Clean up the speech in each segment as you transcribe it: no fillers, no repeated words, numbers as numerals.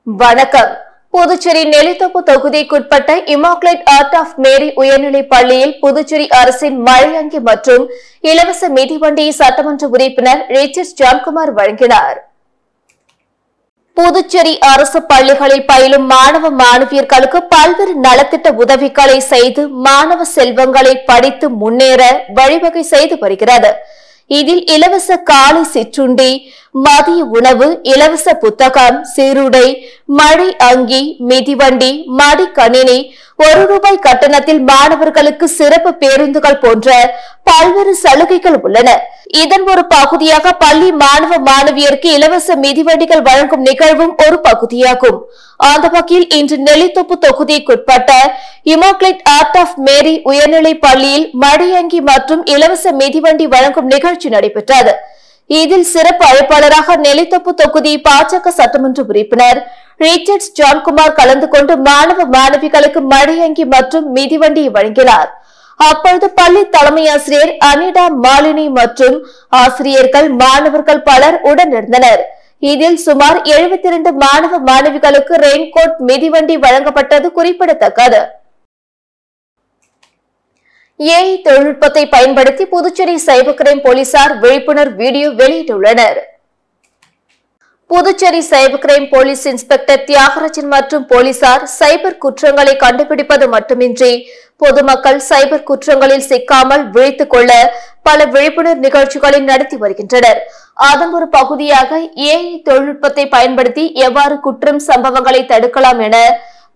வணக்கம். புதுச்சேரி நெல்லித்தோப்பு தொகுதிக்குட்பட்ட immaculate art of மேரி உயர்நிலைப் பள்ளியில் புதுச்சேரி அரசின் மழையங்கி மற்றும் இலவச மிதிவண்டியை சட்டமன்ற உறுப்பினர் ரிச்சர்ட் ஜான்குமார் வழங்கினார். புதுச்சேரி அரசு பள்ளிகளில் பயிலும் மாணவ மாணவியர்களுக்கு பல்வேறு நலத்திட்ட உதவிகளை செய்து மாணவ செல்வங்களை படித்து முன்னேற வழிவகை செய்து வருகிறது. இதில் இலவச காலை சிற்றுண்டி, மதிய உணவு, இலவச புத்தகம், சீருடை, மழை அங்கி, மிதிவண்டி, மடிக்கணினி, ₹1 கட்டணத்தில் மாணவர்களுக்கு சிறப்பு பேருந்துகள் போன்ற பல்வேறு சலுகைகள் உள்ளன. இதன் ஒரு பகுதியாக பள்ளி மாணவ மாணவியருக்கு இலவச மிதிவண்டிகள் வழங்கும் நிகழ்வும் ஒரு பகுதியாகும். அந்த வகையில் இன்று நெல்லித்தோப்பு தொகுதிக்குட்பட்ட இமாக்குலேட் ஆர்ட் ஆஃப் மேரி உயர்நிலைப் பள்ளியில் மழையங்கி மற்றும் இலவச மிதிவண்டி வழங்கும் நிகழ்ச்சி நடைபெற்றது. இதில் சிறப்பு அழைப்பாளராக நெல்லித்தோப்பு தொகுதி பாஜக சட்டமன்ற உறுப்பினர் ரிச்சர்ட் ஜான்குமார் கலந்து கொண்டு மாணவ மாணவிகளுக்கு மழையங்கி மற்றும் மிதிவண்டியை வழங்கினார். அப்பொழுது பள்ளி தலைமை ஆசிரியர் அனிடா மாலினி மற்றும் ஆசிரியர்கள், மாணவர்கள் பலர் உடனிருந்தனர். இதில் சுமார் 72 மாணவ மாணவிகளுக்கு ரெயின்கோட், மிதிவண்டி வழங்கப்பட்டது குறிப்பிடத்தக்கது. ஏஐ தொழில்நுட்பத்தை பயன்படுத்தி புதுச்சேரி சைபர் கிரைம் போலீசார் விழிப்புணர்வு வீடியோ வெளியிட்டுள்ளனர். Puducherry cyber crime police inspector Thiyagarajan மற்றும் போலீசார் சைபர் குற்றங்களை கண்டுபிடிப்பது மட்டுமின்றி பொதுமக்கள் சைபர் குற்றங்களில் சிக்காமல் விழித்துக் கொள்ள பல விழிப்புணர்வு நிகழ்ச்சிகளை நடத்தி வருகின்றனர். அதன் ஒரு பகுதியாக ஏஐ தொழில்நுட்பத்தை பயன்படுத்தி எவ்வாறு குற்றம் சம்பவங்களை தடுக்கலாம் என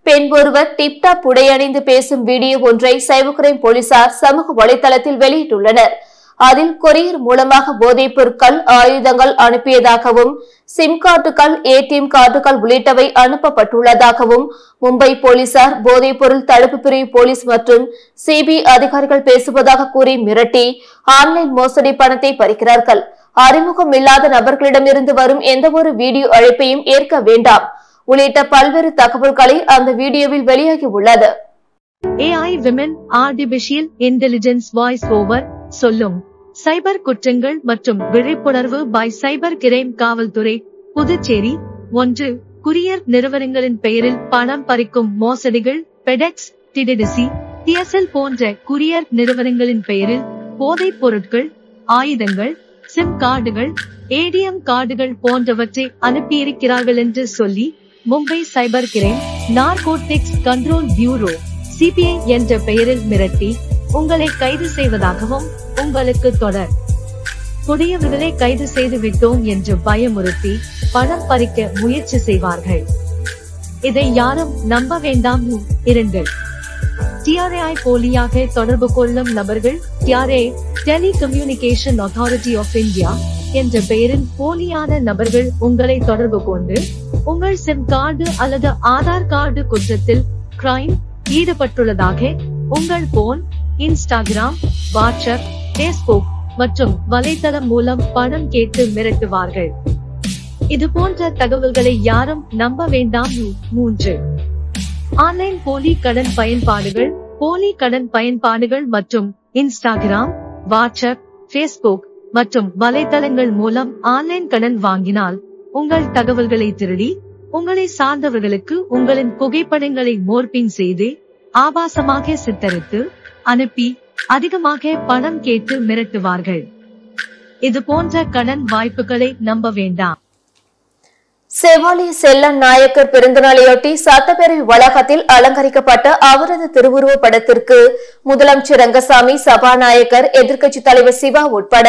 பெண் ஒருவர் டிப்டாப் உடையணிந்து பேசும் வீடியோ ஒன்றை சைபர் கிரைம் போலீசார் சமூக வலைதளத்தில் வெளியிட்டுள்ளனர். அதில் கொரியர் மூலமாக போதைப் பொருட்கள், ஆயுதங்கள் அனுப்பியதாகவும், சிம் கார்டுகள், ஏடிஎம் கார்டுகள் உள்ளிட்டவை அனுப்பப்பட்டுள்ளதாகவும் மும்பை போலீசார் போதைப் பொருள் தடுப்பு பிரிவு போலீஸ் மற்றும் சிபிஐ அதிகாரிகள் பேசுவதாக கூறி மிரட்டி ஆன்லைன் மோசடி பணத்தை பறிக்கிறார்கள். அறிமுகம் இல்லாத நபர்களிடமிருந்து வரும் எந்தவொரு வீடியோ அழைப்பையும் ஏற்க வேண்டாம் உள்ளிட்ட பல்வேறு தகவல்களை அந்த வீடியோவில் வெளியாகி உள்ளது. AI Women artificial intelligence voice over சொல்லும் சைபர் குற்றங்கள் மற்றும் விழிப்புணர்வு பை சைபர் கிரைம் காவல்துறை. புதுச்சேரி 1. குரியர் நிறுவனங்களின் பெயரில் பணம் பறிக்கும் மோசடிகள். பெடெக்ஸ், டிடிடிசி, டிஎஸ்எல் போன்ற குரியர் நிறுவனங்களின் பெயரில் போதைப் பொருட்கள், ஆயுதங்கள், சிம் கார்டுகள், ஏடிஎம் கார்டுகள் போன்றவற்றை அனுப்பியிருக்கிறார்கள் என்று சொல்லி Mumbai cyber crime narcotics control bureau CBI என்ற பெயரில் மிரட்டி உங்களை கைது செய்வதாகவும், உங்களுக்கு தொடர் புதியவர்களை கைது செய்து விட்டோம் என்று பயமுறுத்தி பணம் பறிக்க முயற்சி செய்வார்கள். இதை யாரும் நம்ப வேண்டாம். 2. TRAI போலியாக தொடர்பு கொள்ளும் நபர்கள். TRAI telecommunication authority of India என்ற பெயரில் போலியான நபர்கள் உங்களை தொடர்பு கொண்டு உங்கள் சிம் கார்டு அல்லது ஆதார் கார்டு குற்றத்தில் கிரைம் ஈடுபட்டுள்ளதாக உங்கள் போன், இன்ஸ்டாகிராம், வாட்ஸ்அப், பேஸ்புக் மற்றும் வலைதளம் மூலம் பணம் கேட்டு மிரட்டுவார்கள். இது போன்ற தகவல்களை யாரும் நம்ப வேண்டாம். 3. ஆன்லைன் போலி கடன் பயன்பாடுகள். போலி கடன் பயன்பாடுகள் மற்றும் இன்ஸ்டாகிராம், வாட்ஸ்அப், பேஸ்புக் மற்றும் வலைதளங்கள் மூலம் ஆன்லைன் கடன் வாங்கினால் உங்கள் தகவல்களை திருடி உங்களை சார்ந்தவர்களுக்கு உங்களின் புகைப்படங்களை மோர்பிங் செய்து ஆபாசமாக சித்தரித்து அனுப்பி அதிகமாக பணம் கேட்டு மிரட்டுவார்கள். இது போன்ற கடன் வாய்ப்புகளை நம்ப வேண்டாம். செவாலி செல்லன் நாயக்கர் பிறந்தநாளையொட்டி சட்டப்பேரவை வளாகத்தில் அலங்கரிக்கப்பட்ட அவரது திருவுருவ படத்திற்கு முதலமைச்சர் ரங்கசாமி, சபாநாயகர், எதிர்க்கட்சித் தலைவர் சிவா உட்பட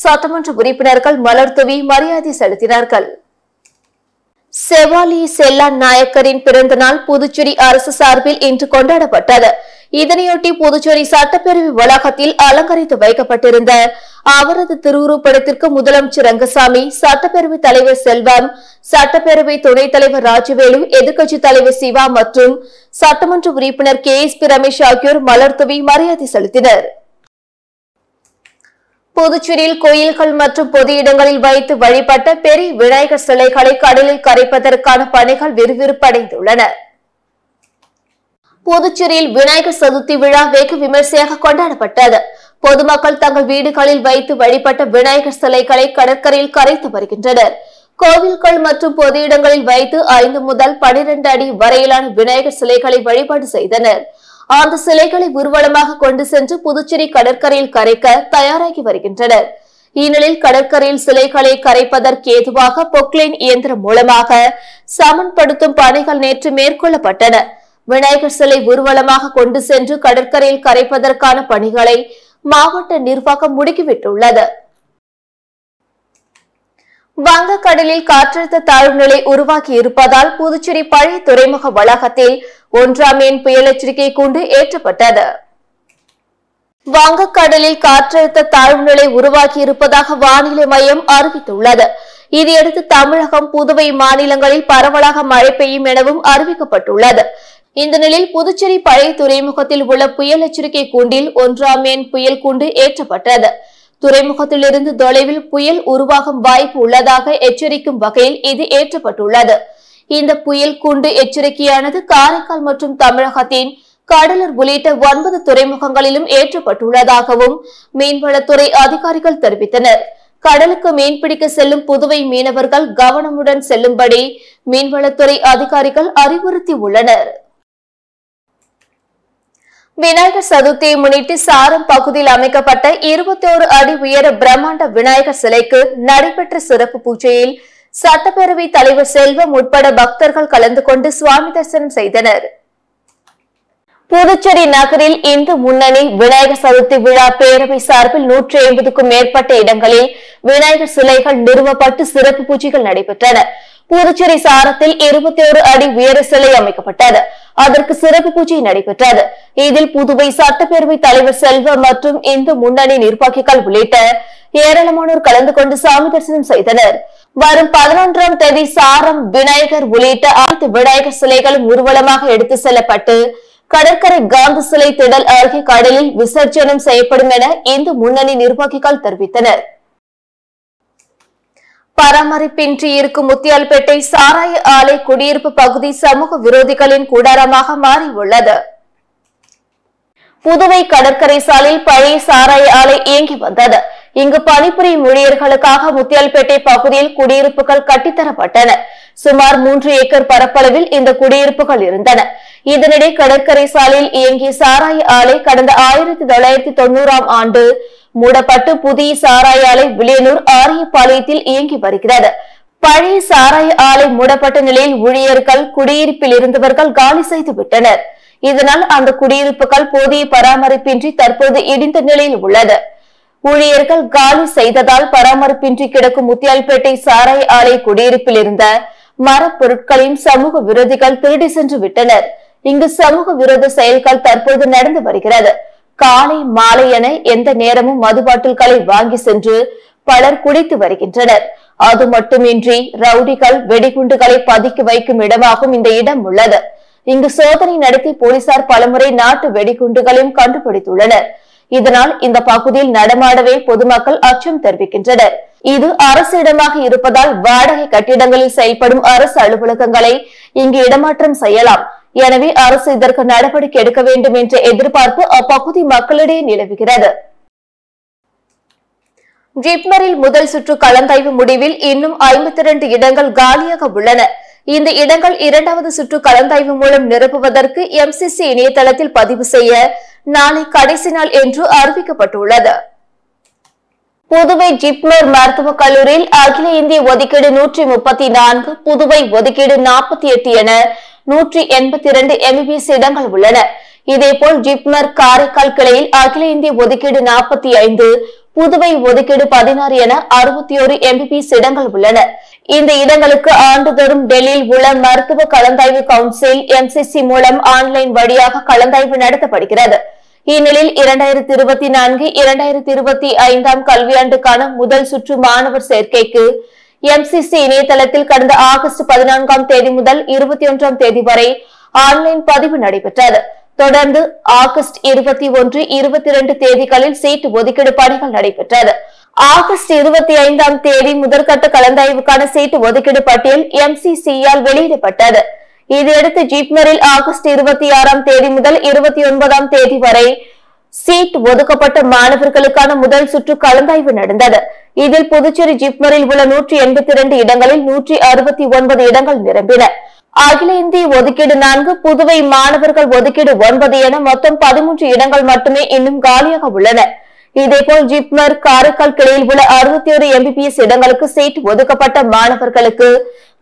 சட்டமன்ற உறுப்பினர்கள் மலர் தூவி மரியாதை செலுத்தினார்கள். செவாலி செல்லான் நாயக்கரின் பிறந்த நாள் புதுச்சேரி அரசு சார்பில் இன்று கொண்டாடப்பட்டது. இதனையொட்டி புதுச்சேரி சட்டப்பேரவை வளாகத்தில் அலங்கரித்து வைக்கப்பட்டிருந்த அவரது திருவுருவப்படத்திற்கு முதலமைச்சர் ரங்கசாமி, சட்டப்பேரவை தலைவர் செல்வம், சட்டப்பேரவை துணைத் தலைவர் ராஜவேலு, எதிர்க்கட்சித் தலைவர் சிவா மற்றும் சட்டமன்ற உறுப்பினர் KSP ரமேஷ் ஆகியோர் மலர் தூவி மரியாதை செலுத்தினர். புதுச்சேரியில் கோயில்கள் மற்றும் பொது இடங்களில் வைத்து வழிபட்ட பெரிய விநாயகர் சிலைகளை கடலில் கரைப்பதற்கான பணிகள் விறுவிறுப்படைந்துள்ளன. புதுச்சேரியில் விநாயகர் சதுர்த்தி விழா வெகு விமர்சையாக கொண்டாடப்பட்டது. பொதுமக்கள் தங்கள் வீடுகளில் வைத்து வழிபட்ட விநாயகர் சிலைகளை கடற்கரையில் கரைத்து வருகின்றனர். கோவில்கள் மற்றும் பொது இடங்களில் வைத்து 5 முதல் 12 அடி வரையிலான விநாயகர் சிலைகளை வழிபாடு செய்தனர். அந்த சிலைகளை ஊர்வலமாக கொண்டு சென்று புதுச்சேரி கடற்கரையில் கரைக்க தயாராகி வருகின்றனர். இந்நிலையில் கடற்கரையில் சிலைகளை கரைப்பதற்கு ஏதுவாக பொக்லைன் இயந்திரம் மூலமாக சமன்படுத்தும் பணிகள் நேற்று மேற்கொள்ளப்பட்டன. விநாயகர் சிலை ஊர்வலமாக கொண்டு சென்று கடற்கரையில் கரைப்பதற்கான பணிகளை மாவட்ட நிர்வாகம் முடுக்கிவிட்டுள்ளது. வங்கக்கடலில் காற்றழுத்த தாழ்வு நிலை உருவாகி இருப்பதால் புதுச்சேரி பழைய துறைமுக வளாகத்தில் 1ஆம் எண் புயல் எச்சரிக்கை கூண்டு ஏற்றப்பட்டது. வங்கக்கடலில் காற்றழுத்த தாழ்வு நிலை உருவாகி இருப்பதாக வானிலை மையம் அறிவித்துள்ளது. இதையடுத்து தமிழகம், புதுவை மாநிலங்களில் பரவலாக மழை பெய்யும் எனவும் அறிவிக்கப்பட்டுள்ளது. இந்த நிலையில் புதுச்சேரி பழைய துறைமுகத்தில் உள்ள புயல் எச்சரிக்கை கூண்டில் 1ஆம் எண் புயல் கூண்டு ஏற்றப்பட்டது. துறைமுகத்திலிருந்து தொலைவில் புயல் உருவாகும் வாய்ப்பு உள்ளதாக எச்சரிக்கும் வகையில் இது ஏற்றப்பட்டுள்ளது. இந்த புயல் கூண்டு எச்சரிக்கையானது காரைக்கால் மற்றும் தமிழகத்தின் கடலூர் உள்ளிட்ட 9 துறைமுகங்களிலும் ஏற்றப்பட்டுள்ளதாகவும் மீன்வளத்துறை அதிகாரிகள் தெரிவித்தனர். கடலுக்கு மீன்பிடிக்க செல்லும் புதுவை மீனவர்கள் கவனமுடன் செல்லும்படி மீன்வளத்துறை அதிகாரிகள் அறிவுறுத்தியுள்ளனர். விநாயகர் சதுர்த்தியை முன்னிட்டு சாரம் பகுதியில் அமைக்கப்பட்ட 21 அடி உயர பிரம்மாண்ட விநாயகர் சிலைக்கு நடைபெற்ற சிறப்பு பூஜையில் சட்டப்பேரவை தலைவர் செல்வம் உட்பட பக்தர்கள் கலந்து கொண்டு சுவாமி தரிசனம் செய்தனர். புதுச்சேரி நகரில் இந்து முன்னணி விநாயகர் சதுர்த்தி விழா பேரவை சார்பில் 150க்கும் மேற்பட்ட இடங்களில் விநாயகர் சிலைகள் நிறுவப்பட்டு சிறப்பு பூஜைகள் நடைபெற்றன. புதுச்சேரி சாரத்தில் 21 அடி உயர சிலை அமைக்கப்பட்டது. அதற்கு சிறப்பு பூஜை நடைபெற்றது. இதில் புதுவை சட்டப்பேரவை தலைவர் செல்வம் மற்றும் இந்து முன்னணி நிர்வாகிகள் உள்ளிட்ட ஏராளமானோர் கலந்து கொண்டு சாமி தரிசனம் செய்தனர். வரும் 11ஆம் தேதி சாரம் விநாயகர் உள்ளிட்ட அனைத்து விநாயகர் சிலைகளும் ஊர்வலமாக எடுத்து செல்லப்பட்டு கடற்கரை காந்தி சிலை திடல் அருகே கடலில் விசர்ஜனம் செய்யப்படும் என இந்து முன்னணி நிர்வாகிகள் தெரிவித்தனர். பராமரிப்பின்றி இருக்கும் முத்தியால்பேட்டை சாராய ஆலை குடியிருப்பு பகுதி சமூக விரோதிகளின் கூடாரமாக மாறியுள்ளது. புதுவை கடற்கரை சாலையில் பழைய சாராய ஆலை இயங்கி வந்தது. இங்கு பணிபுரியும் ஊழியர்களுக்காக முத்தியால்பேட்டை பகுதியில் குடியிருப்புகள் கட்டித்தரப்பட்டன. சுமார் 3 ஏக்கர் பரப்பளவில் இந்த குடியிருப்புகள் இருந்தன. இதனிடையே கடற்கரை சாலையில் இயங்கிய சாராய ஆலை கடந்த 1990ஆம் ஆண்டு மூடப்பட்டு புதிய சாராய ஆலை வில்லியனூர் ஆரியபாளையத்தில் இயங்கி வருகிறது. பழைய சாராய ஆலை மூடப்பட்ட நிலையில் ஊழியர்கள் குடியிருப்பில் இருந்தவர்கள் காலி செய்து விட்டனர். இதனால் அந்த குடியிருப்புகள் போதிய பராமரிப்பின்றி தற்போது இடிந்த நிலையில் உள்ளது. ஊழியர்கள் காலி செய்ததால் பராமரிப்பின்றி கிடக்கும் முத்தியால்பேட்டை சாராய ஆலை குடியிருப்பில் இருந்த மரப்பொருட்களையும் சமூக விரோதிகள் திருடி சென்று விட்டனர். இங்கு சமூக விரோத செயல்கள் தற்போது நடந்து வருகிறது. காலை மாலை என எந்த நேரமும் மது பாட்டில்களை வாங்கி சென்று பலர் குடித்து வருகின்றனர். அது மட்டுமின்றி ரவுடிகள் வெடிகுண்டுகளை பதுக்கி வைக்கும் இடமாகவும் இந்த இடம் உள்ளது. இங்கு சோதனை நடத்தி போலீசார் பலமுறை நாட்டு வெடிகுண்டுகளையும் கண்டுபிடித்துள்ளனர். இதனால் இந்த பகுதியில் நடமாடவே பொதுமக்கள் அச்சம் தெரிவிக்கின்றனர். இது அரசு இடமாக இருப்பதால் வாடகை கட்டிடங்களில் செயல்படும் அரசு அலுவலகங்களை இங்கு இடமாற்றம் செய்யலாம். எனவே அரசு இதற்கு நடவடிக்கை எடுக்க வேண்டும் என்ற எதிர்பார்ப்பு அப்பகுதி மக்களிடையே நிலவுகிறது. ஜிப்மரில் முதல் சுற்று கலந்தாய்வு முடிவில் இன்னும் 52 இடங்கள் காலியாக உள்ளன. இந்த இடங்கள் 2வது சுற்று கலந்தாய்வு மூலம் நிரப்புவதற்கு MCC இணையதளத்தில் பதிவு செய்ய நாளை கடைசி நாள் என்று அறிவிக்கப்பட்டுள்ளது. புதுவை ஜிப்மர் மருத்துவக் கல்லூரியில் அகில இந்திய ஒதுக்கீடு 134, புதுவை ஒதுக்கீடு 48 என 182 MBBS இடங்கள் உள்ளன. இதேபோல் ஜிப்மர் காரைக்கால் கிளையில் அகில இந்திய ஒதுக்கீடு 45, புதுவை ஒதுக்கீடு 16 என 61 MBBS இடங்கள் உள்ளன. இந்த இடங்களுக்கு ஆண்டுதோறும் டெல்லியில் உள்ள மருத்துவ கலந்தாய்வு கவுன்சில் MCC மூலம் ஆன்லைன் வழியாக கலந்தாய்வு நடத்தப்படுகிறது. இந்நிலையில் 2024-2025 கல்வியாண்டுக்கான முதல் சுற்று மாணவர் சேர்க்கைக்கு MCC இணையதளத்தில் கடந்த ஆகஸ்ட் 14ஆம் தேதி முதல் 21ஆம் தேதி வரை ஆன்லைன் பதிவு நடைபெற்றது. தொடர்ந்து ஆகஸ்ட் 21, 22 தேதிகளில் சீட் ஒதுக்கீடு பணிகள் நடைபெற்றது. ஆகஸ்ட் 25ஆம் தேதி முதற்கட்ட கலந்தாய்வுக்கான சீட் ஒதுக்கீடு பட்டியல் MCC-யால் வெளியிடப்பட்டது. இதையடுத்து ஜிப்மரில் ஆகஸ்ட் 26ஆம் தேதி முதல் 29ஆம் தேதி வரை சீட் ஒதுக்கப்பட்ட மாணவர்களுக்கான முதல் சுற்று கலந்தாய்வு நடந்தது. இதில் புதுச்சேரி ஜிப்மரில் உள்ள 182 இடங்களில் 169 இடங்கள் நிரம்பின. அகில இந்திய ஒதுக்கீடு 4, புதுவை மாணவர்கள் ஒதுக்கீடு 9 என மொத்தம் 13 இடங்கள் மட்டுமே இன்னும் காலியாக உள்ளன. இதேபோல் ஜிப்மர் காரைக்கால் கிளையில் உள்ள 61 MBBS இடங்களுக்கு சீட் ஒதுக்கப்பட்ட மாணவர்களுக்கு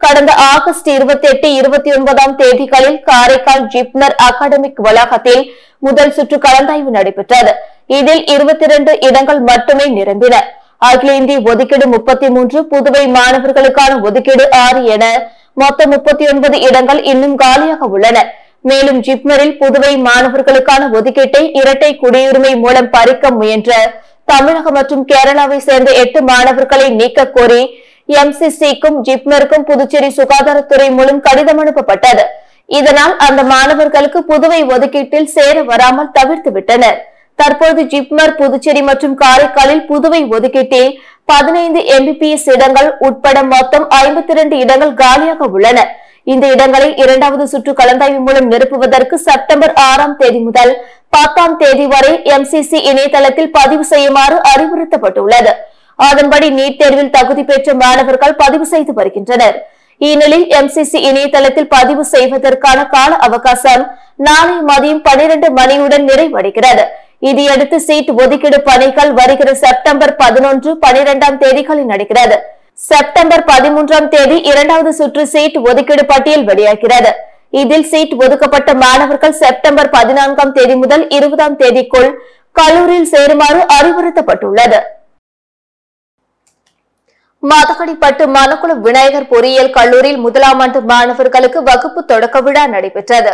கடந்த ஆகஸ்ட் 28, 29ஆம் தேதிகளில் காரைக்கால் ஜிப்மர் அகாடமிக் வளாகத்தில் முதல் சுற்று கலந்தாய்வு நடைபெற்றது. இதில் 22 இடங்கள் மட்டுமே நிரம்பின. அகில இந்திய ஒதுக்கீடு 33, புதுவை மாணவர்களுக்கான ஒதுக்கீடு 6 என மொத்தம் 39 இடங்கள் இன்னும் காலியாக உள்ளன. மேலும் ஜிப்மரில் புதுவை மாணவர்களுக்கான ஒதுக்கீட்டை இரட்டை குடியுரிமை மூலம் பறிக்க முயன்ற தமிழகம் மற்றும் கேரளாவை சேர்ந்த 8 மாணவர்களை நீக்க கோரி MCCக்கும் ஜிப்மருக்கும் புதுச்சேரி சுகாதாரத்துறை மூலம் கடிதம் அனுப்பப்பட்டது. இதனால் அந்த மாணவர்களுக்கு புதுவை ஒதுக்கீட்டில் சேர வராமல் தவிர்த்து விட்டனர். தற்போது ஜிப்மர், புதுச்சேரி மற்றும் காரைக்காலில் புதுவை ஒதுக்கீட்டில் 15 MBBS இடங்கள் உட்பட மொத்தம் 52 இடங்கள் காலியாக உள்ளன. இந்த இடங்களை 2வது சுற்று கலந்தாய்வு மூலம் நிரப்புவதற்கு செப்டம்பர் 6ஆம் தேதி முதல் 10ஆம் தேதி வரை MCC இணையதளத்தில் பதிவு செய்யுமாறு அறிவுறுத்தப்பட்டுள்ளது. அதன்படி நீட் தேர்வில் தகுதி பெற்ற மாணவர்கள் பதிவு செய்து வருகின்றனர். இந்நிலையில் MCC இணையதளத்தில் பதிவு செய்வதற்கான கால அவகாசம் நாளை மதியம் 12 மணியுடன் நிறைவடைகிறது. இதையடுத்து சீட் ஒதுக்கீடு பணிகள் வருகிற செப்டம்பர் 11, 12ஆம் தேதிகளில் நடக்கிறது. செப்டம்பர் 13ஆம் தேதி 2வது சுற்று சீட் ஒதுக்கீடு பட்டியல் வெளியாகிறது. இதில் சீட் ஒதுக்கப்பட்ட மாணவர்கள் செப்டம்பர் 14ஆம் தேதி முதல் 20ஆம் தேதிக்குள் கல்லூரியில் சேருமாறு அறிவுறுத்தப்பட்டுள்ளது. மதகடிப்பட்டு மணக்குள விநாயகர் பொறியியல் கல்லூரியில் 1ஆம் ஆண்டு மாணவர்களுக்கு வகுப்பு தொடக்க விழா நடைபெற்றது.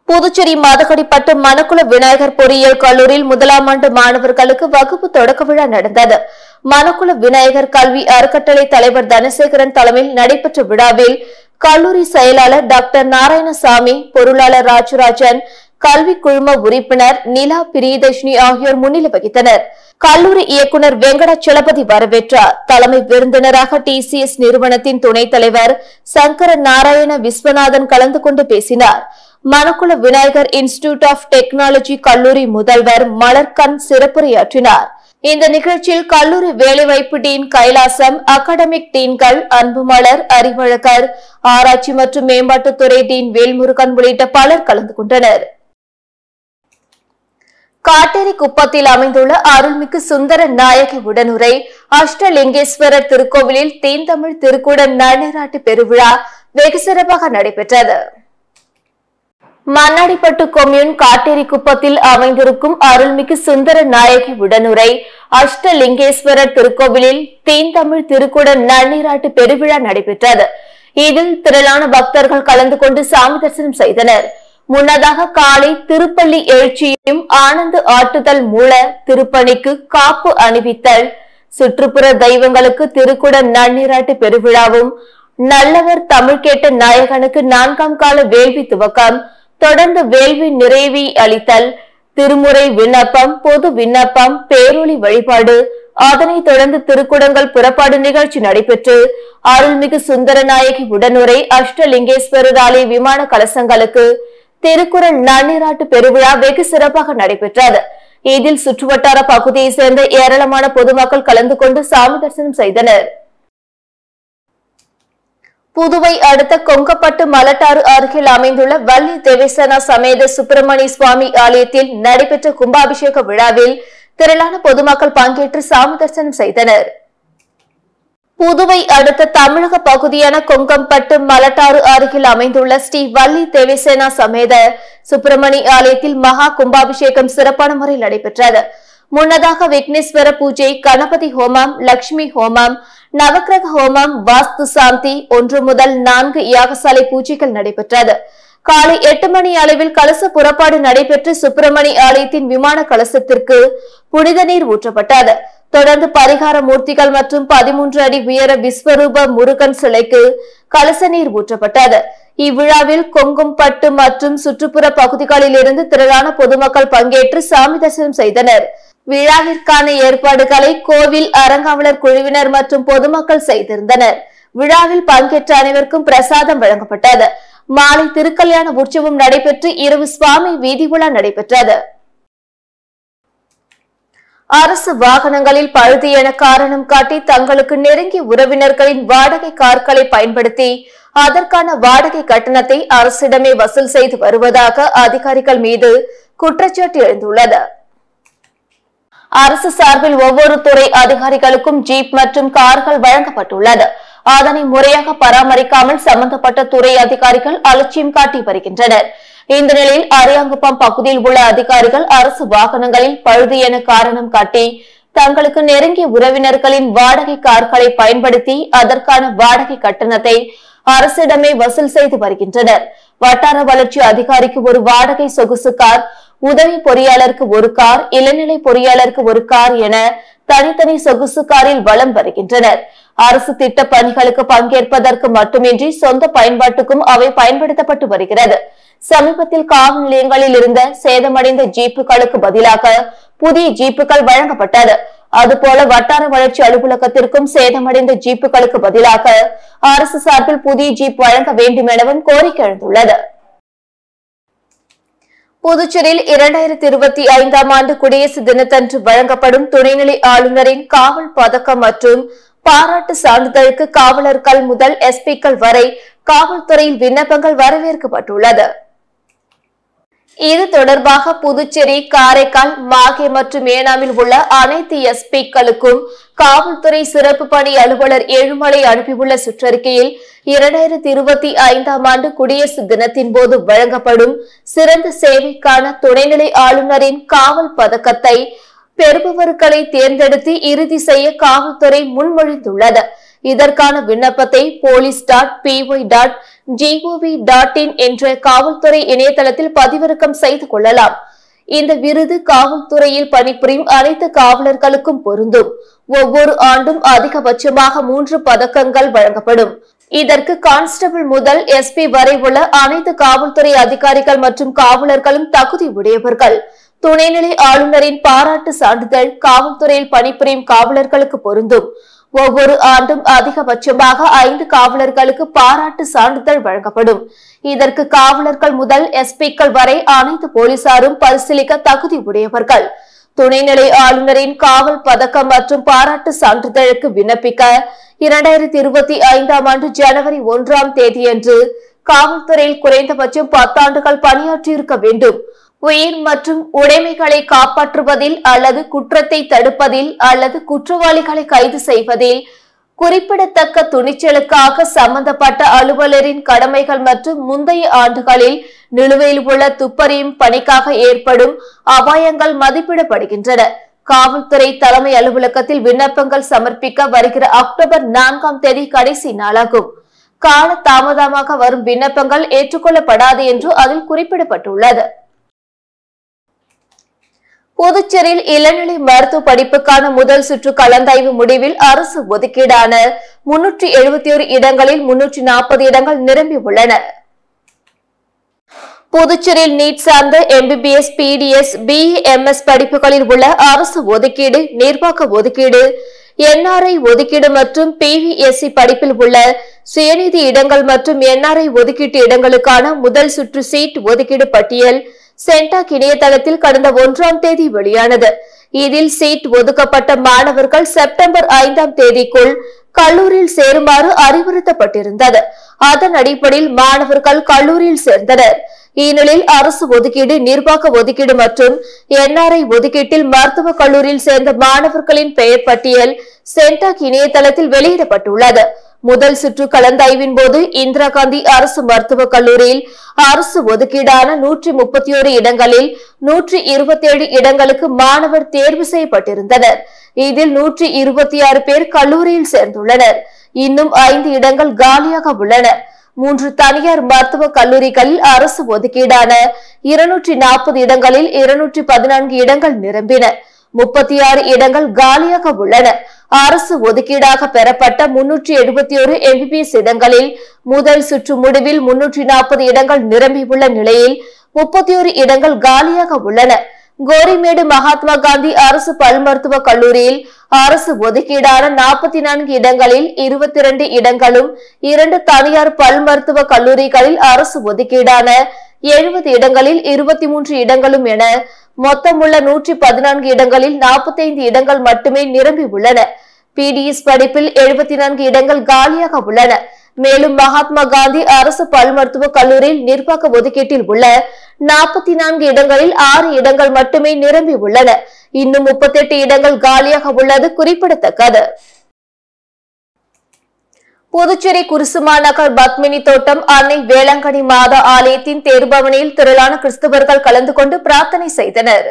புதுச்சேரி மதகடிப்பட்டு மணக்குள விநாயகர் பொறியியல் கல்லூரியில் 1ஆம் ஆண்டு மாணவர்களுக்கு வகுப்பு தொடக்க விழா நடந்தது. மணக்குள விநாயகர் கல்வி அறக்கட்டளை தலைவர் தனசேகரன் தலைமையில் நடைபெற்ற விழாவில் கல்லூரி செயலாளர் டாக்டர் நாராயணசாமி, பொருளாளர் ராஜராஜன், கல்வி குழும உறுப்பினர் நிலா பிரியதர்ஷினி ஆகியோர் முன்னிலை வகித்தனர். கல்லூரி இயக்குநர் வெங்கடாச்சலபதி வரவேற்றார். தலைமை விருந்தினராக TCS நிறுவனத்தின் துணைத் தலைவர் சங்கர நாராயண விஸ்வநாதன் கலந்து கொண்டு பேசினார். Manakula Vinayagar institute of technology கல்லூரி முதல்வர் மலர்கண் சிறப்புரையாற்றினார். இந்த நிகழ்ச்சியில் கல்லூரி வேலைவாய்ப்பு டீன் கைலாசம், அகாடமிக் டீன்கள் அன்புமலர், அறிவழகர், ஆராய்ச்சி மற்றும் மேம்பாட்டுத்துறை டீன் வேல்முருகன் உள்ளிட்ட பலர் கலந்து கொண்டனர். காட்டேரி குப்பத்தில் அமைந்துள்ள அருள்மிகு சுந்தர நாயகி உடனுரை அஷ்டலிங்கேஸ்வரர் திருக்கோவிலில் தீந்தமிழ் திருக்குட நன்னீராட்டு பெருவிழா வெகு சிறப்பாக நடைபெற்றது. மண்ணாடிப்பட்டு கொம்யூன் காட்டேரி குப்பத்தில் அமைந்திருக்கும் அருள்மிகு சுந்தர நாயகி உடனுரை அஷ்டலிங்கேஸ்வரர் திருக்கோவிலில் தீந்தமிழ் திருக்குட நன்னீராட்டு பெருவிழா நடைபெற்றது. இதில் திரளான பக்தர்கள் கலந்து கொண்டு சாமி தரிசனம் செய்தனர். முன்னதாக காலை திருப்பள்ளி எழுச்சியும் ஆனந்த ஆட்டுதல் மூல திருப்பணிக்கு காப்பு அணிவித்தல், சுற்றுப்புற தெய்வங்களுக்கு திருக்குட நன்னீராட்டு பெருவிழாவும், நல்லவர் தமிழ் கேட்ட நாயகனுக்கு 4ஆம் கால வேள்வி துவக்கம், தொடர்ந்து வேள்வி நிறைவி அளித்தல், திருமுறை விண்ணப்பம், பொது விண்ணப்பம், பேரொளி வழிபாடு, அதனைத் தொடர்ந்து திருக்குடங்கள் புறப்பாடு நிகழ்ச்சி நடைபெற்று அருள்மிகு சுந்தரநாயகி உடனுரை அஷ்டலிங்கேஸ்வரர் ஆலய விமான கலசங்களுக்கு திருக்குறள் நன்னீராட்டு பெருவிழா வெகு சிறப்பாக நடைபெற்றது. இதில் சுற்றுவட்டார பகுதியை சேர்ந்த ஏராளமான பொதுமக்கள் கலந்து கொண்டு சாமி தரிசனம் செய்தனர். புதுவை அடுத்த கொங்கப்பட்டு மலட்டாறு அருகில் அமைந்துள்ள வள்ளி தேவசேனா சமேத சுப்பிரமணிய சுவாமி ஆலயத்தில் நடைபெற்ற கும்பாபிஷேக விழாவில் திரளான பொதுமக்கள் பங்கேற்று சாமி தரிசனம் செய்தனர். புதுவை அடுத்த தமிழக பகுதியான கொங்கம்பட்டு மலட்டாறு அருகில் அமைந்துள்ள ஸ்ரீ வள்ளி தேவசேனா சமேத சுப்பிரமணிய ஆலயத்தில் மகா கும்பாபிஷேகம் சிறப்பான முறையில் நடைபெற்றது. முன்னதாக விக்னேஸ்வர பூஜை, கணபதி ஹோமம், லட்சுமி ஹோமம், நவக்கிரக ஹோமம், வாஸ்து சாந்தி, 1 முதல் 4 யாகசாலை பூஜைகள் நடைபெற்றது. காலை 8 மணி அளவில் கலச புறப்பாடு நடைபெற்று சுப்பிரமணிய ஆலயத்தின் விமான கலசத்திற்கு புனித நீர் ஊற்றப்பட்டது. தொடர்ந்து பரிகார மூர்த்திகள் மற்றும் 13 அடி உயர விஸ்வரூப முருகன் சிலைக்கு கலச நீர் ஊற்றப்பட்டது. இவ்விழாவில் கொங்கும்பட்டு மற்றும் சுற்றுப்புற பகுதிகளில் இருந்து திரளான பொதுமக்கள் பங்கேற்று சாமி தரிசனம் செய்தனர். விழாவிற்கான ஏற்பாடுகளை கோவில் அறங்காவலர் குழுவினர் மற்றும் பொதுமக்கள் செய்திருந்தனர். விழாவில் பங்கேற்ற அனைவருக்கும் பிரசாதம் வழங்கப்பட்டது. மாலை திருக்கல்யாண உற்சவம் நடைபெற்று இரவு சுவாமி வீதி உலா நடைபெற்றது. அரசு வாகனங்களில் பழுது என காரணம் காட்டி தங்களுக்கு நெருங்கிய உறவினர்களின் வாடகை கார்களை பயன்படுத்தி அதற்கான வாடகை கட்டணத்தை அரசிடமே வசூல் செய்து வருவதாக அதிகாரிகள் மீது குற்றச்சாட்டு எழுந்துள்ளது. அரசு சார்பில் ஒவ்வொரு துறை அதிகாரிகளுக்கும் ஜீப் மற்றும் கார்கள் வழங்கப்பட்டுள்ளது. அதனை முறையாக பராமரிக்காமல் சம்பந்தப்பட்ட துறை அதிகாரிகள் அலட்சியம் காட்டி வருகின்றனர். இந்த நிலையில் அரியாங்குப்பம் பகுதியில் உள்ள அதிகாரிகள் அரசு வாகனங்களில் பழுது என காரணம் காட்டி தங்களுக்கு நெருங்கிய உறவினர்களின் வாடகை கார்களை பயன்படுத்தி அதற்கான வாடகை கட்டணத்தை அரசிடமே வசூல் செய்து வருகின்றனர். வட்டார வளர்ச்சி அதிகாரிக்கு ஒரு வாடகை சொகுசு கார், உதவி பொறியாளருக்கு ஒரு கார், இளநிலை பொறியாளருக்கு ஒரு கார் என தனித்தனி சொகுசு காரில் வலம் வருகின்றனர். அரசு திட்ட பணிகளுக்கு பங்கேற்பதற்கு மட்டுமின்றி சொந்த பயன்பாட்டுக்கும் அவை பயன்படுத்தப்பட்டு வருகிறது. சமீபத்தில் காவல் நிலையங்களில் இருந்த சேதமடைந்த ஜீப்புகளுக்கு பதிலாக புதிய ஜீப்புகள் வழங்கப்பட்டது. அதுபோல வட்டார வளர்ச்சி அலுவலகத்திற்கும் சேதமடைந்த ஜீப்புகளுக்கு பதிலாக அரசு சார்பில் புதிய ஜீப் வழங்க வேண்டும் எனவும் கோரிக்கை எழுந்துள்ளது. புதுச்சேரியில் 2025ஆம் ஆண்டு குடியரசு தினத்தன்று வழங்கப்படும் துணைநிலை ஆளுநரின் காவல் பதக்கம் மற்றும் பாராட்டு சான்றிதழுக்கு காவலர்கள் முதல் எஸ்பிக்கள் வரை காவல்துறையில் விண்ணப்பங்கள் வரவேற்கப்பட்டுள்ளது. இது தொடர்பாக புதுச்சேரி, காரைக்கால், மாஹே மற்றும் ஏனாமில் உள்ள அனைத்து எஸ்பிக்களுக்கும் காவல்துறை சிறப்பு பணி அலுவலர் ஏழுமலை அனுப்பியுள்ள சுற்றறிக்கையில் 2025ஆம் ஆண்டு குடியரசு தினத்தின் போது வழங்கப்படும் சிறந்த சேவைக்கான துணைநிலை ஆளுநரின் காவல் பதக்கத்தை பெறுபவர்களை தேர்ந்தெடுத்து இறுதி செய்ய காவல்துறை முன்மொழிந்துள்ளது. இதற்கான விண்ணப்பத்தை police.py.gov.in என்ற காவல்துறை இணையதளத்தில் பதிவிறக்கம் செய்து கொள்ளலாம். இந்த விருது காவல்துறையில் பணிபுரியும் அனைத்து காவலர்களுக்கும் பொருந்தும். ஒவ்வொரு ஆண்டும் அதிகபட்சமாக 3 பதக்கங்கள் வழங்கப்படும். இதற்கு கான்ஸ்டபிள் முதல் எஸ்பி வரை உள்ள அனைத்து காவல்துறை அதிகாரிகள் மற்றும் காவலர்களும் தகுதி உடையவர்கள். துணைநிலை ஆளுநரின் பாராட்டு சான்றிதழ் காவல்துறையில் பணிபுரியும் காவலர்களுக்கு பொருந்தும். ஒவ்வொரு ஆண்டும் அதிகபட்சமாக 5 காவலர்களுக்கு பாராட்டு சான்றிதழ் வழங்கப்படும். இதற்கு காவலர்கள் முதல் எஸ்பிக்கள் வரை அனைத்து போலீசாரும் பரிசீலிக்க தகுதி உடையவர்கள். துணைநிலை ஆளுநரின் காவல் பதக்கம் மற்றும் பாராட்டு சான்றிதழுக்கு விண்ணப்பிக்க 2025ஆம் ஆண்டு ஜனவரி 1ஆம் தேதியன்று காவல்துறையில் குறைந்தபட்சம் 10 ஆண்டுகள் பணியாற்றியிருக்க வேண்டும். உயிர் மற்றும் உடைமைகளை காப்பாற்றுவதில் அல்லது குற்றத்தை தடுப்பதில் அல்லது குற்றவாளிகளை கைது செய்வதில் குறிப்பிடத்தக்க துணிச்சலுக்காக சம்பந்தப்பட்ட அலுவலரின் கடமைகள் மற்றும் முந்தைய ஆண்டுகளில் நிலுவையில் உள்ள துப்பறியும் பணிக்காக ஏற்படும் அபாயங்கள் மதிப்பிடப்படுகின்றன. காவல்துறை தலைமை அலுவலகத்தில் விண்ணப்பங்கள் சமர்ப்பிக்க வருகிற அக்டோபர் 4ஆம் தேதி கடைசி நாளாகும். கால தாமதமாக வரும் விண்ணப்பங்கள் ஏற்றுக்கொள்ளப்படாது என்று அதில் குறிப்பிடப்பட்டுள்ளது. புதுச்சேரியில் இளநிலை மருத்துவ படிப்புக்கான முதல் சுற்று கலந்தாய்வு முடிவில் அரசு ஒதுக்கீடான 371 இடங்களில் 340 இடங்கள் நிரம்பி உள்ளன. புதுச்சேரியில் நீட் சார்ந்த எம்பிபிஎஸ், பிடிஎஸ், பிஎம்எஸ் படிப்புகளில் உள்ள அரசு ஒதுக்கீடு, நிர்வாக ஒதுக்கீடு, என்ஆர்ஐ ஒதுக்கீடு மற்றும் பிவிஎஸ்சி படிப்பில் உள்ள சுயநிதி இடங்கள் மற்றும் என்ஆர்ஐ ஒதுக்கீட்டு இடங்களுக்கான முதல் சுற்று சீட் ஒதுக்கீடு பட்டியல் சென்டாக் இணையதளத்தில் கடந்த 1ஆம் தேதி வெளியானது. இதில் சீட் ஒதுக்கப்பட்ட மாணவர்கள் செப்டம்பர் 5ஆம் தேதிக்குள் கல்லூரியில் சேருமாறு அறிவுறுத்தப்பட்டிருந்தது. அதன் அடிப்படையில் மாணவர்கள் கல்லூரியில் சேர்ந்தனர். இந்நிலையில் அரசு ஒதுக்கீடு, நிர்வாக ஒதுக்கீடு மற்றும் என்ஆர்ஐ ஒதுக்கீட்டில் மருத்துவக் கல்லூரியில் சேர்ந்த மாணவர்களின் பெயர் பட்டியல் சென்டாக் இணையதளத்தில் வெளியிடப்பட்டுள்ளது. முதல் சுற்று கலந்தாய்வின் போது இந்திரா காந்தி அரசு மருத்துவக் கல்லூரியில் அரசு ஒதுக்கீடான 131 இடங்களில் 127 இடங்களுக்கு மாணவர் தேர்வு செய்யப்பட்டிருந்தனர். இதில் 126 பேர் கல்லூரியில் சேர்ந்துள்ளனர். இன்னும் 5 இடங்கள் காலியாக உள்ளன. 3 தனியார் மருத்துவக் கல்லூரிகளில் அரசு ஒதுக்கீடான 240 இடங்களில் 214 இடங்கள் நிரம்பின. 36 இடங்கள் காலியாக உள்ளன. அரசு ஒதுக்கீடாக பெறப்பட்ட 371 எம்பிபிஎஸ் இடங்களில் முதல் சுற்று முடிவில் 340 இடங்கள் நிரம்பியுள்ள நிலையில் 31 இடங்கள் காலியாக உள்ளன. கோரிமேடு மகாத்மா காந்தி அரசு பல் மருத்துவக் கல்லூரியில் அரசு ஒதுக்கீடான 44 இடங்களில் 22 இடங்களும், 2 தனியார் பல் மருத்துவக் கல்லூரிகளில் அரசு ஒதுக்கீடான 70 இடங்களில் 23 இடங்களும் என மொத்தமுள்ள 114 இடங்களில் 45 இடங்கள் மட்டுமே நிரம்பி உள்ளன. பிடிஎஸ் படிப்பில் 74 இடங்கள் காலியாக உள்ளன. மேலும் மகாத்மா காந்தி அரசு பல் மருத்துவக் கல்லூரியில் நிர்வாக ஒதுக்கீட்டில் உள்ள 44 இடங்களில் 6 இடங்கள் மட்டுமே நிரம்பி உள்ளன. இன்னும் 38 இடங்கள் காலியாக உள்ளது குறிப்பிடத்தக்கது. புதுச்சேரி குருசுமா நகர் பத்மினி தோட்டம் அன்னை வேளாங்கண்ணி மாதா ஆலயத்தின் தேர்பவனியில் திரளான கிறிஸ்தவர்கள் கலந்து கொண்டு பிரார்த்தனை செய்தனர்.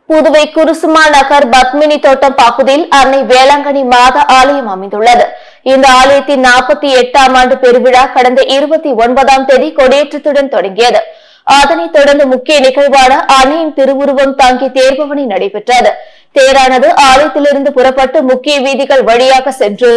புதுவை குருசுமா நகர் பத்மினி தோட்டம் பகுதியில் அன்னை வேளாங்கண்ணி மாதா ஆலயம் அமைந்துள்ளது. இந்த ஆலயத்தின் 48ஆம் ஆண்டு பெருவிழா கடந்த 29ஆம் தேதி கொடியேற்றத்துடன் தொடங்கியது. அதனைத் தொடர்ந்து முக்கிய நிகழ்வான அன்னையின் திருவுருவம் தாங்கி தேர்பவனி நடைபெற்றது. தேரானது ஆலயத்திலிருந்து புறப்பட்டு முக்கிய வீதிகள் வழியாக சென்று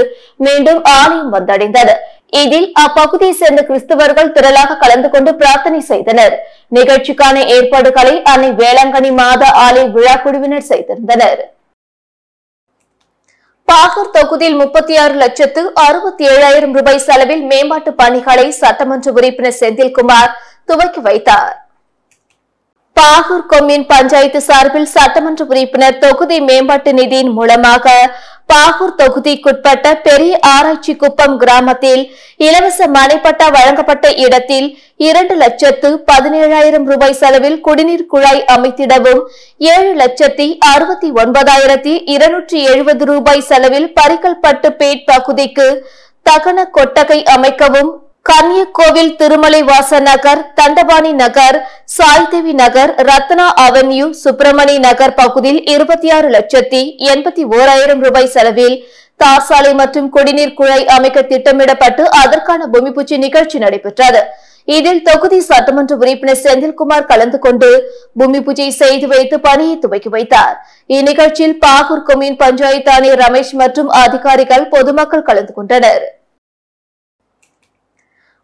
மீண்டும் ஆலயம் வந்தடைந்தது. இதில் அப்பகுதியை சேர்ந்த கிறிஸ்தவர்கள் திரளாக கலந்து கொண்டு பிரார்த்தனை செய்தனர். நிகழ்ச்சிக்கான ஏற்பாடுகளை அன்னை வேளாங்கண்ணி மாதா ஆலய விழா குழுவினர் செய்திருந்தனர். பாகூர் தொகுதியில் 36,67,000 ரூபாய் செலவில் மேம்பாட்டு பணிகளை சட்டமன்ற உறுப்பினர் செந்தில்குமார் துவக்கி வைத்தார். பாகூர் கொம்யூன் பஞ்சாயத்து சார்பில் சட்டமன்ற உறுப்பினர் தொகுதி மேம்பாட்டு நிதியின் மூலமாக பாகூர் தொகுதிக்குட்பட்ட பெரிய ஆராய்ச்சி குப்பம் கிராமத்தில் இலவச மனைப்பட்டா வழங்கப்பட்ட இடத்தில் 2,17,000 ரூபாய் செலவில் குடிநீர் குழாய் அமைத்திடவும், 7,69,270 ரூபாய் செலவில் பரிக்கல்பட்டு பேட் பகுதிக்கு தகன கொட்டகை அமைக்கவும், கன்னியக்கோவில் திருமலை வாச நகர், தண்டபாணி நகர், சாய்தேவி நகர், ரத்னா அவென்யூ, சுப்பிரமணி நகர் பகுதியில் 26,81,000 ரூபாய் செலவில் தார் சாலை மற்றும் குடிநீர் குழாய் அமைக்க திட்டமிடப்பட்டு அதற்கான பூமி பூஜை நிகழ்ச்சி நடைபெற்றது. இதில் தொகுதி சட்டமன்ற உறுப்பினர் செந்தில்குமார் கலந்து கொண்டு பூமி பூஜை செய்து வைத்து பணியை துவக்கி வைத்தார். இந்நிகழ்ச்சியில் பாகூர் கொம்யூன் பஞ்சாயத்து ஆணையர் ரமேஷ் மற்றும் அதிகாரிகள் பொதுமக்கள் கலந்து கொண்டனர்.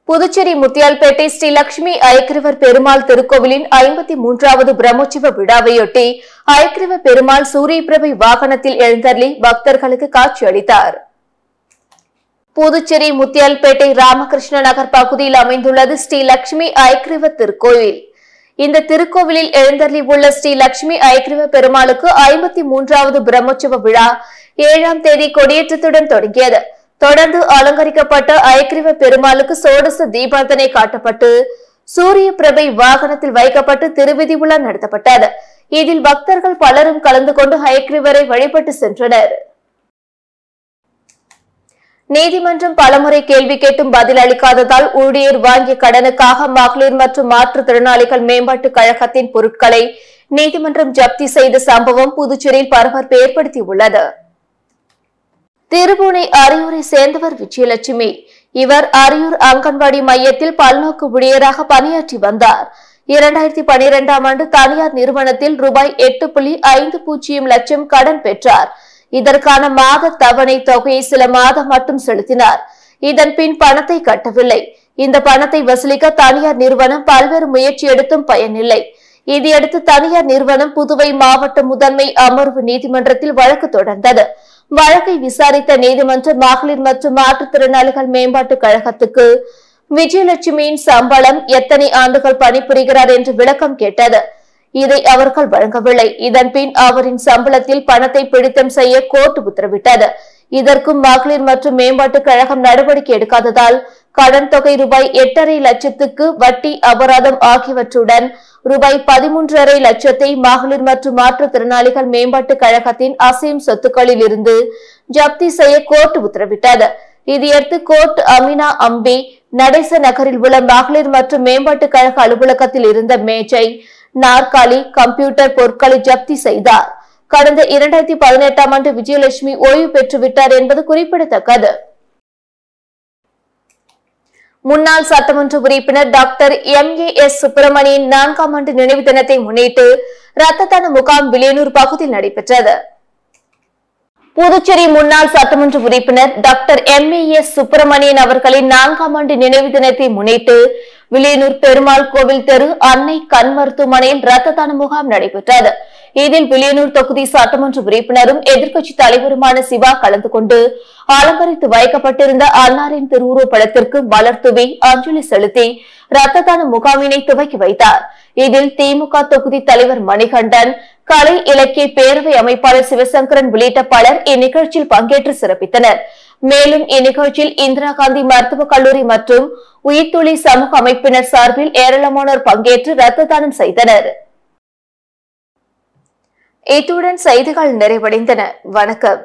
புதுச்சேரி முத்தியால்பேட்டை ஸ்ரீ லட்சுமி ஐக்கிரவர் பெருமாள் திருக்கோவிலின் 53வது பிரம்மோற்சவ விழாவையொட்டி ஐக்கிரவ பெருமாள் சூரியபிரபை வாகனத்தில் எழுந்தருளி பக்தர்களுக்கு காட்சியளித்தார். புதுச்சேரி முத்தியால்பேட்டை ராமகிருஷ்ண நகர் பகுதியில் அமைந்துள்ளது ஸ்ரீ லட்சுமி ஐக்கிரவ திருக்கோவில். இந்த திருக்கோவிலில் எழுந்தருளி உள்ள ஸ்ரீ லட்சுமி ஐக்கிரவ பெருமாளுக்கு 53வது பிரம்மோற்சவ விழா 7ஆம் தேதி கொடியேற்றத்துடன் தொடங்கியது. தொடர்ந்து அலங்கரிக்கப்பட்ட ஐக்கிரவ பெருமாளுக்கு சோடச தீபார்த்தனை காட்டப்பட்டு சூரிய பிரபை வாகனத்தில் வைக்கப்பட்டு திருவிதி உலா நடத்தப்பட்டது. இதில் பக்தர்கள் பலரும் கலந்து கொண்டு ஐக்கிரவரை வழிபட்டு சென்றனர். நீதிமன்றம் பலமுறை கேள்வி கேட்டும் பதில் அளிக்காததால் ஊழியர் வாங்கிய கடனுக்காக மகளிர் மற்றும் மாற்றுத்திறனாளிகள் மேம்பாட்டு கழகத்தின் பொருட்களை நீதிமன்றம் ஜப்தி செய்த சம்பவம் புதுச்சேரியில் பரபரப்பை ஏற்படுத்தியுள்ளது. திருபுவனை அரியூரை சேர்ந்தவர் விஜயலட்சுமி. இவர் அரியூர் அங்கன்வாடி மையத்தில் பல்நோக்கு ஊழியராக பணியாற்றி வந்தார். 2012ஆம் ஆண்டு தனியார் நிறுவனத்தில் ரூபாய் 8.50 லட்சம் கடன் பெற்றார். இதற்கான மாத தவணை தொகையை சில மாதம் மட்டும் செலுத்தினார். இதன் பின் பணத்தை கட்டவில்லை. இந்த பணத்தை வசூலிக்க தனியார் நிறுவனம் பல்வேறு முயற்சி எடுத்தும் பயனில்லை. இதையடுத்து தனியார் நிறுவனம் புதுவை மாவட்ட முதன்மை அமர்வு நீதிமன்றத்தில் வழக்கு தொடர்ந்தது. வழக்கை விசாரித்த நீதிமன்றம் மகளிர் மற்றும் மாற்றுத்திறனாளிகள் மேம்பாட்டு கழகத்துக்கு விஜயலட்சுமியின் சம்பளம், எத்தனை ஆண்டுகள் பணிபுரிகிறார் என்று விளக்கம் கேட்டது. இதை அவர்கள் வழங்கவில்லை. இதன் பின் அவரின் சம்பளத்தில் பணத்தை பிடித்தம் செய்ய கோர்ட் உத்தரவிட்டது. இதற்கும் மகளிர் மற்றும் மேம்பாட்டு கழகம் நடவடிக்கை எடுக்காததால் கடன் தொகை ரூபாய் 8.5 லட்சத்துக்கு வட்டி அபராதம் ஆகியவற்றுடன் ரூபாய் 13.5 லட்சத்தை மகளிர் மற்றும் மாற்றுத்திறனாளிகள் மேம்பாட்டு கழகத்தின் அசையும் சொத்துக்களில் இருந்து ஜப்தி செய்ய கோர்ட் உத்தரவிட்டது. இதையடுத்து கோர்ட் அமினா அம்பி நடேச நகரில் உள்ள மகளிர் மற்றும் மேம்பாட்டு கழக அலுவலகத்தில் இருந்த மேஜை, நாற்காலி, கம்ப்யூட்டர் பொருட்களை ஜப்தி செய்தார். கடந்த 2018ஆம் ஆண்டு விஜயலட்சுமி ஓய்வு பெற்றுவிட்டார் என்பது குறிப்பிடத்தக்கது. முன்னாள் சட்டமன்ற உறுப்பினர் டாக்டர் MAS சுப்பிரமணியன் 4ஆம் ஆண்டு நினைவு தினத்தை முன்னிட்டு ரத்த தான முகாம் வில்லியனூர் பகுதியில் நடைபெற்றது. புதுச்சேரி முன்னாள் சட்டமன்ற உறுப்பினர் டாக்டர் MAS சுப்பிரமணியன் அவர்களின் 4ஆம் ஆண்டு நினைவு தினத்தை முன்னிட்டு வில்லியனூர் பெருமாள் கோவில் தெரு அன்னை கண் மருத்துவமனையில் ரத்த தான முகாம் நடைபெற்றது. இதில் வில்லியனூர் தொகுதி சட்டமன்ற உறுப்பினரும் எதிர்க்கட்சி தலைவருமான சிவா கலந்து கொண்டு அலங்கரித்து வைக்கப்பட்டிருந்த அன்னாரின் திருவுருவ படத்திற்கு மலர் தூவி அஞ்சலி செலுத்தி ரத்த தான முகாமினை துவக்கி வைத்தார். இதில் திமுக தொகுதி தலைவர் மணிகண்டன், கலை இலக்கிய பேரவை அமைப்பாளர் சிவசங்கரன் உள்ளிட்ட பலர் இந்நிகழ்ச்சியில் பங்கேற்று சிறப்பித்தனர். மேலும் இந்நிகழ்ச்சியில் இந்திரா காந்தி மருத்துவக் கல்லூரி மற்றும் உயிர்த்துளி சமூக அமைப்பினர் சார்பில் ஏராளமானோர் பங்கேற்று ரத்த தானம் செய்தனர். இத்துடன் செய்திகள் நிறைவடைந்தன. வணக்கம்.